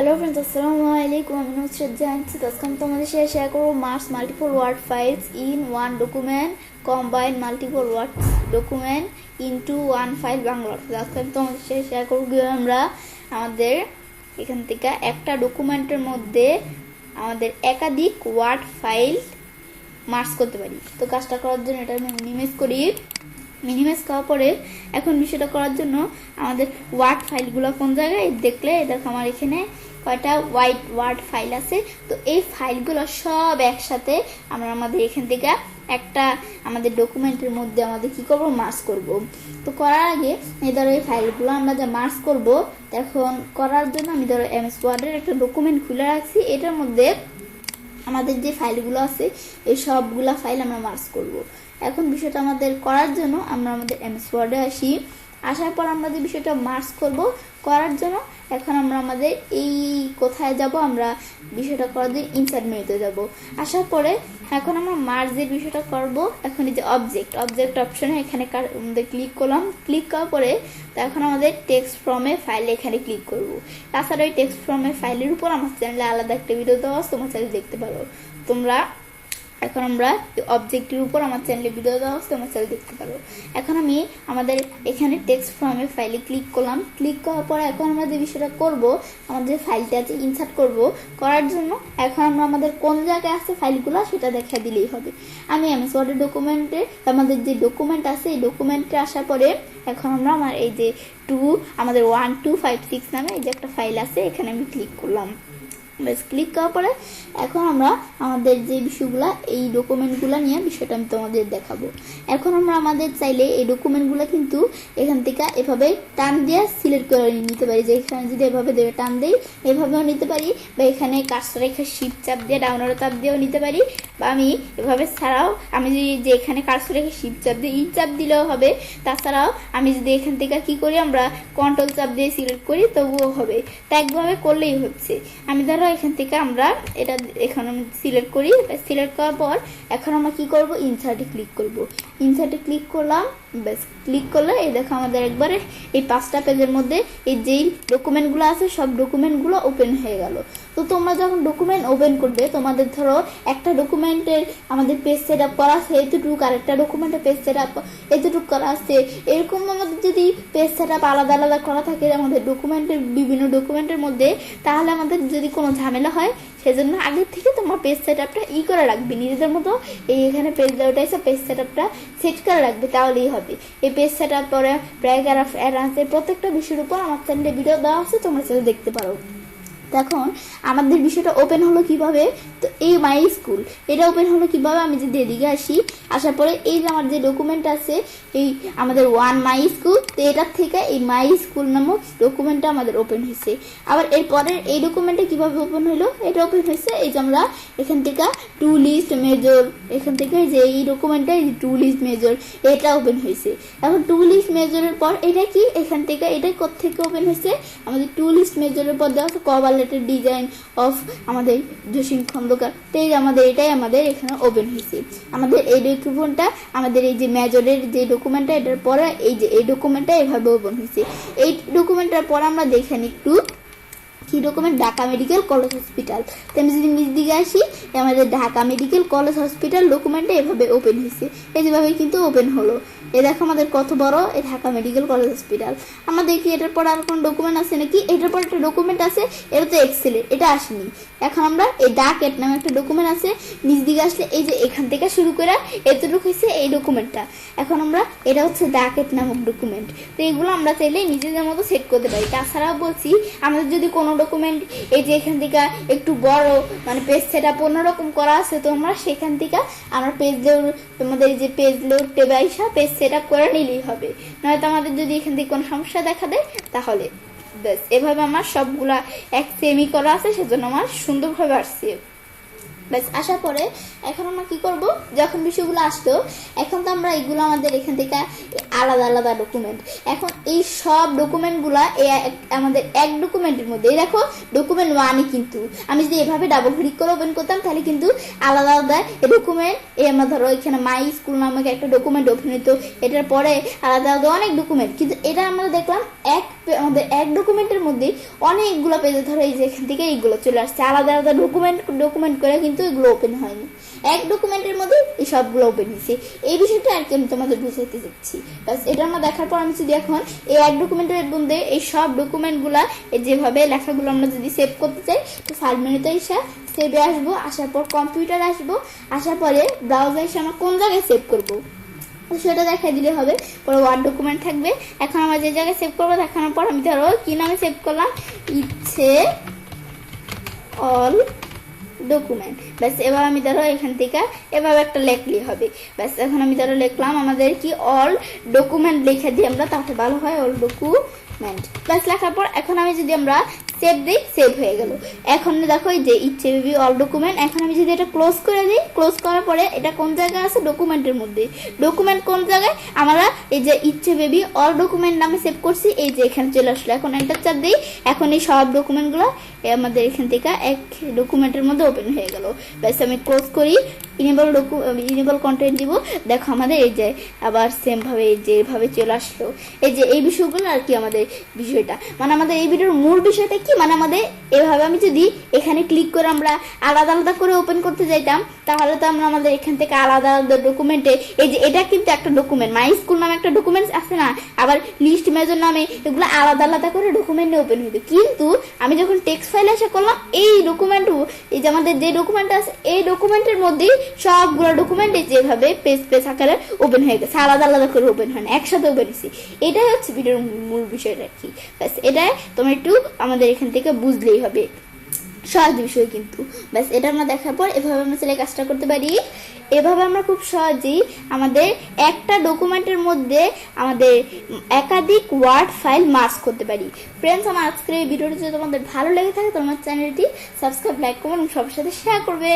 Hello friends अस्सलाम वालेकुम আমি নুসরাত জাহান আজকে আমি তোমাদের সাথে শেয়ার করব merge multiple Word files in one document combine multiple Word document into one file Bangla আজকে আমি তোমাদের সাথে শেয়ার করব আমরা আমাদের এখান থেকে একটা ডকুমেন্টের মধ্যে আমাদের একাধিক ওয়ার্ড ফাইল মার্কস করতে পারি। তো কাজটা করার জন্য এটা আমি মিনিমাইজ করার পরে এখন বিষয়টা করার জন্য আমাদের ওয়ার্ড ফাইলগুলো কোন জায়গায় দেখলে দেখো আমার এখানে কয়টা ওয়ার্ড ফাইল আছে। তো এই ফাইলগুলো সব একসাথে আমরা আমাদের এখান থেকে একটা আমাদের ডকুমেন্টের মধ্যে আমাদের কি করব মার্জ করব। তো করার আগে এই ধরো এই ফাইলগুলো আমরা যা মার্জ করব এখন করার জন্য আমি ধরো এমএস ওয়ার্ডের একটা ডকুমেন্ট খুলে রাখছি, এটার মধ্যে আমাদের যে ফাইলগুলো আছে এই সবগুলা ফাইল আমরা মার্জ করব। এখন বিষয়টা আমাদের করার জন্য আমরা আমাদের এমএস ওয়ার্ডে আসার পর আমরা যে বিষয়টা মার্জ করার জন্য এখন আমরা আমাদের এই কোথায় যাব, আমরা বিষয়টা করার জন্য ইনসার্ট মেনুতে যাব। আসার পরে এখন আমরা মার্জের বিষয়টা করব। এখন এই যে অবজেক্ট অপশনে এখানে আমাদের ক্লিক করলাম, ক্লিক করার পরে তো এখন আমাদের টেক্সট ফ্রমে ফাইল এখানে ক্লিক করব। তাছাড়া ওই টেক্সট ফ্রমে ফাইলের উপর আমার চ্যানেলে আলাদা একটা ভিডিও দেওয়া আছে, তোমার চ্যানেলে দেখতে পারো তোমরা। এখন আমরা অবজেক্টের উপর আমার চ্যানেলে ভিডিও দেওয়া আছে, তোমার চ্যানেলে দেখতে পারো। এখন আমি আমাদের এখানে টেক্সট ফর্মের ফাইলে ক্লিক করলাম, ক্লিক করার পরে এখন আমরা যে বিষয়টা করব আমাদের ফাইলটা আছে ইনসার্ট করার জন্য এখন আমরা আমাদের কোন জায়গায় আছে ফাইলগুলো সেটা দেখা দিলেই হবে। আমি এমএস ওয়ার্ডের ডকুমেন্টে আমাদের যে ডকুমেন্ট আছে এই ডকুমেন্টে আসার পরে এখন আমরা আমার এই যে আমাদের 1256 নামে এই যে একটা ফাইল আছে এখানে আমি ক্লিক করলাম। বেশ, ক্লিক করার পরে এখন আমরা আমাদের যে বিষয়গুলো এই ডকুমেন্টগুলো নিয়ে বিষয়টা আমি তোমাদের দেখাবো। এখন আমরা আমাদের চাইলে এই ডকুমেন্টগুলো কিন্তু এখান থেকে এভাবে টান দিয়ে সিলেক্ট করে নিতে পারি, যে এখানে যদি এভাবে দেবে টান দেই এভাবেও নিতে পারি, বা এখানে কার্সর রেখে শিফট চাপ দিয়ে ডাউন চাপ দিয়েও নিতে পারি, বা আমি এভাবে ছাড়াও আমি যদি যে এখানে কার্সর রেখে শিফট চাপ দিয়ে চাপ দিলেও হবে। তাছাড়াও আমি যদি এখান থেকে কি করি আমরা কন্ট্রোল চাপ দিয়ে সিলেক্ট করি তবুও হবে, তা একভাবে করলেই হচ্ছে। আমি ধরো এখান থেকে আমরা এটা এখন সিলেক্ট করি, সিলেক্ট করার পর এখন আমরা কি করব ইনসার্টে ক্লিক করব। ইনসার্টে ক্লিক করলাম, বেশ ক্লিক করলে এই দেখো আমাদের একবারে এই 5টা পেজের মধ্যে এই যেই ডকুমেন্টগুলো আছে সব ডকুমেন্টগুলো ওপেন হয়ে গেল। তো তোমরা যখন ডকুমেন্ট ওপেন করবে তোমাদের ধরো একটা ডকুমেন্টের আমাদের পেজ সেট আপ করা আছে এতটুকু, আর একটা ডকুমেন্টের পেজ সেট আপ এতটুকু করা আছে, এরকম আমাদের যদি পেজ সেট আপ আলাদা আলাদা করা থাকে আমাদের বিভিন্ন ডকুমেন্টের মধ্যে, তাহলে আমাদের যদি কোনো ঝামেলা হয় সেজন্য আগের থেকে তোমার পেজ সেট আপটা করে রাখবে নিজেদের মতো। এখানে পেজ লেআউট আছে, পেজ সেট আপটা সেট করে রাখবে, তাহলেই হবে। এই পেজ সেট আপ পরে প্যারাগ্রাফ অ্যারেঞ্জ প্রত্যেকটা বিষয়ের উপর আমার চ্যানেলে ভিডিও দেওয়া আছে, তোমরা সেটা দেখতে পারো। এখন আমাদের বিষয়টা ওপেন হলো কিভাবে, তো এই মাই স্কুল এটা ওপেন হলো কিভাবে, আমি যদি এদিকে আসার পরে এই যে আমার যে ডকুমেন্ট আছে এই আমাদের ওয়ান মাই স্কুল, তো এটার থেকে এই মাই স্কুল নামক ডকুমেন্টটা আমাদের ওপেন হয়েছে। আবার এরপরের এই ডকুমেন্টটা কিভাবে ওপেন হলো, এটা ওপেন হয়েছে এই যে আমরা এখান থেকে টু লিস্ট মেজর, এখান থেকে যে এই ডকুমেন্টটা টু লিস্ট মেজর এটা ওপেন হয়েছে। এখন টু লিস্ট মেজরের পর এটা কি এখান থেকে এটা কোত্থেকে ওপেন হয়েছে, আমাদের টু লিস্ট মেজরের পর দেওয়া আছে কভালেটের ডিজাইন অফ আমাদের জসিম খন্দকার, তো এটাই আমাদের এখানে ওপেন হয়েছে। আমাদের এই ডকুমেন্টটা আমাদের এই যে মেজরের যে ডকুমেন্টটা এটার পরে এই যে এই ডকুমেন্টটা এভাবে ওপেন হয়েছে। এই ডকুমেন্টটার পর আমরা দেখেন একটু কি document, Dhaka medical college hospital. তো আমি যদি নিচ দিকে আসি আমাদের ঢাকা মেডিকেল কলেজ হসপিটাল ডকুমেন্টটা এভাবে ওপেন হয়েছে, এই যেভাবে কিন্তু ওপেন হলো। এ দেখো আমাদের কত বড় এই ঢাকা মেডিকেল কলেজ হসপিটাল। আমাদের কি এটার পর আর কোনো ডকুমেন্ট আছে নাকি, এটার পর একটা ডকুমেন্ট আছে, এটা তো এক্সেলের, এটা আসেনি। এখন আমরা এই ডাকেট নামে একটা ডকুমেন্ট আছে, নিচ দিকে আসলে এই যে এখান থেকে শুরু করে এতটুকু হয়েছে এই ডকুমেন্টটা। এখন আমরা এটা হচ্ছে ডাকেট নামক ডকুমেন্ট, তো এগুলো আমরা চাইলে নিজেদের মতো সেট করতে পারি। তাছাড়াও বলছি আমাদের যদি কোনো ডকুমেন্ট এই যে এখান থেকে একটু বড় মানে পেজ সেট আপ অন্যরকম করা আছে, তো আমরা সেখান থেকে আমরা আমাদের যে পেজ লোড টেবে আইসা পেজ সেট আপ করে নিলেই হবে। নয়তো আমাদের যদি এখান থেকে কোনো সমস্যা দেখা দেয় তাহলে ব্যাস এভাবে আমার সবগুলা এক সেমি করা আছে, সেজন্য আমার সুন্দরভাবে আসছে। ব্যাস আসার পরে এখন আমরা কি করব, যখন বিষয়গুলো আসতো এখন তো আমরা এগুলো আমাদের এখান থেকে আলাদা আলাদা ডকুমেন্ট, এখন এই সব ডকুমেন্টগুলা আমাদের এক ডকুমেন্টের মধ্যে দেখো ডকুমেন্ট 1ই, কিন্তু আমি যদি এভাবে ডাবল ক্লিক করে ওপেন করতাম তাহলে কিন্তু আলাদা আলাদা ডকুমেন্ট আমরা ধরো এখানে মাই স্কুল নামক একটা ডকুমেন্ট ওপেন হতো, এটার পরে আলাদা আলাদা অনেক ডকুমেন্ট, কিন্তু এটা আমরা দেখলাম এক আমাদের এক ডকুমেন্টের মধ্যে অনেকগুলো পেজে ধরো এই যে এখান থেকে এইগুলো চলে আসছে, আলাদা আলাদা ডকুমেন্ট করে কিন্তু এগুলো ওপেন হয়নি, এক ডকুমেন্টের মধ্যে এই সবগুলো ওপেন হয়েছে। এই বিষয়টা আর কি আমি তোমাদের বুঝাইতে চাচ্ছি। বাস এটা আমরা দেখার পর আমি যদি এখন এই এক ডকুমেন্টের মধ্যে এই সব ডকুমেন্টগুলা যেভাবে লেখাগুলো আমরা যদি সেভ করতে চাই, তো ফাইল মেনুতে এসে সেভে আসবো, আসার পর কম্পিউটার আসবো, আসার পরে ব্রাউজার এসে আমরা কোন জায়গায় সেভ করবো সেটা দেখাই দিলে হবে। পরে ওয়ার্ড ডকুমেন্ট থাকবে। এখন আমরা যে জায়গায় সেভ করবো দেখানোর পর আমি ধরো কি নামে সেভ করলাম, ইচ্ছে অল ডকুমেন্ট। ব্যাস এবার আমি ধরো এখান থেকে এভাবে একটা লেখলি হবে। ব্যাস এখন আমি ধরো লিখলাম আমাদের কি অল ডকুমেন্ট লিখে দিই আমরা, তাহলে ভালো হয়, অল ডকুমেন্ট। ব্যাস লেখার পর এখন আমি যদি আমরা সেভ দিই, সেভ হয়ে গেল। এখন দেখো এই যে ইচ্ছে বেবি অল ডকুমেন্ট, এখন আমি যদি এটা ক্লোজ করে দিই, ক্লোজ করার পরে এটা কোন জায়গায় আছে, ডকুমেন্টের মধ্যে। ডকুমেন্ট কোন জায়গায়, আমরা এই যে ইচ্ছে বেবি অল ডকুমেন্ট নামে সেভ করছি, এই যে এখানে চলে আসলো। এখন এন্টার চাপ দিই, এখন এই সব ডকুমেন্টগুলো আমাদের এখান থেকে এক ডকুমেন্টের মধ্যে ওপেন হয়ে গেল। ব্যাস আমি ক্লোজ করি, ইনেবল কন্টেন্ট দিব, দেখো আমাদের এই যে আবার সেম ভাবে এই যে এভাবে চলে আসলো। এই যে এই বিষয়গুলো আর কি আমাদের বিষয়টা, মানে আমাদের এই ভিডিওর মূল বিষয়টা কি, মানে আমাদের এভাবে আমি যদি এখানে ক্লিক করে আমরা আলাদা আলাদা করে ওপেন করতে যাইতাম, তাহলে তো আমরা আমাদের এখান থেকে আলাদা আলাদা ডকুমেন্টে, এই যে এটা কিন্তু একটা ডকুমেন্ট, মাই স্কুল নামে একটা ডকুমেন্টস আছে না, আবার লিস্ট মেজর নামে, এগুলো আলাদা আলাদা করে ডকুমেন্টে ওপেন হইতো। কিন্তু আমি যখন টেক্সট ফাইলে এসে করলাম, এই ডকুমেন্ট, এই যে আমাদের যে ডকুমেন্ট আছে এই ডকুমেন্টের মধ্যেই সবগুলো ডকুমেন্ট যেভাবে পেজ আকারে ওপেন হয়ে গেছে, আলাদা আলাদা করে ওপেন হয় না, একসাথে ওপেন হয়েছে। এটাই হচ্ছে ভিডিওর মূল বিষয়টা কি। ব্যাস এটা তোমরা একটু আমাদের এখান থেকে বুঝলেই হবে, সহজ বিষয় কিন্তু। ব্যাস এটা আমরা দেখার পর এভাবে আমরা ছেলে কাজটা করতে পারি। এভাবে আমরা খুব সহজেই আমাদের একটা ডকুমেন্টের মধ্যে আমাদের একাধিক ওয়ার্ড ফাইল মার্জ করতে পারি। ফ্রেন্ডস, আমার আজকের এই ভিডিওটি যদি তোমাদের ভালো লেগে থাকে, তোমার চ্যানেলটি সাবস্ক্রাইব, লাইক, কমেন্ট এবং সবার সাথে শেয়ার করবে।